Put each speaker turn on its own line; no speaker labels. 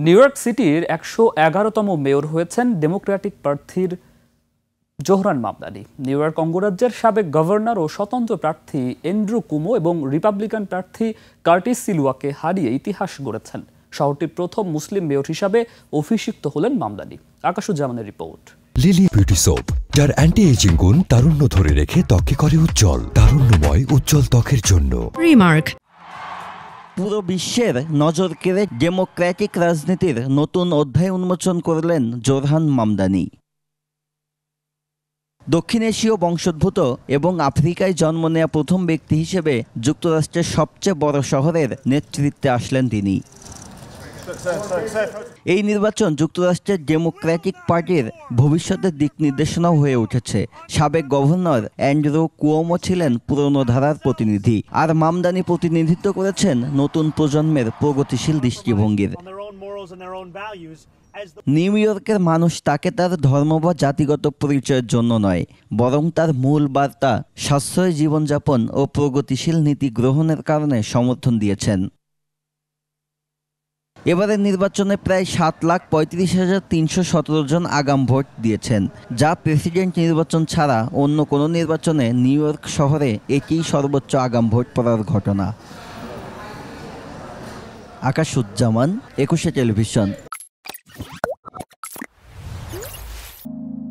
New York সিটির ১১১তম mayor হয়েছেন Democratic প্রার্থীর জোহরান মামদানি। নিউ ইয়র্ক অঙ্গরাজ্যের সাবেক গভর্নর ও স্বতন্ত্র প্রার্থী এন্ড্রু কুমো এবং রিপাবলিকান প্রার্থী কার্টিস সিলওয়াকে হারিয়ে ইতিহাস গড়েছেন। শহরটির প্রথম মুসলিম মেয়র হিসাবে অভিষিক্ত হলেন মামদানি। আকাশুজ্জামানের রিপোর্ট।
লিলি বিউটি সোপ, যার অ্যান্টি এজিং গুণ তারুণ্য ধরে রেখে ত্বককে করে উজ্জ্বল। তারুণ্যময় উজ্জ্বল ত্বকের জন্য রিমার্ক।
পুরো বিশ্বের নজর কেড়ে ডেমোক্রেটিক রাজনীতির নতুন অধ্যায় উন্মোচন করলেন জোরহান মামদানি। দক্ষিণ এশীয় বংশোদ্ভূত এবং আফ্রিকায় জন্ম নেওয়া প্রথম ব্যক্তি হিসেবে যুক্তরাষ্ট্রের সবচেয়ে বড় শহরের নেতৃত্বে আসলেন তিনি। এই নির্বাচন যুক্তরাষ্ট্রের ডেমোক্রেটিক পার্টির ভবিষ্যতের দিক নির্দেশনাও হয়ে উঠেছে। সাবেক গভর্নর অ্যান্ড্রু কুওমো ছিলেন পুরনো ধারার প্রতিনিধি, আর মামদানি প্রতিনিধিত্ব করেছেন নতুন প্রজন্মের প্রগতিশীল দৃষ্টিভঙ্গির। নিউ ইয়র্কের মানুষ তাকে তার ধর্ম বা জাতিগত পরিচয়ের জন্য নয়, বরং তার মূল বার্তা, সাশ্রয়ী জীবনযাপন ও প্রগতিশীল নীতি গ্রহণের কারণে সমর্থন দিয়েছেন। এবারের নির্বাচনে প্রায় ৭,৩৫,৩১৭ জন আগাম ভোট দিয়েছেন, যা প্রেসিডেন্ট নির্বাচন ছাড়া অন্য কোনো নির্বাচনে নিউ ইয়র্ক শহরে এটিই সর্বোচ্চ আগাম ভোট পড়ার ঘটনা। আকাশুজ্জামান, ২১ টেলিভিশন।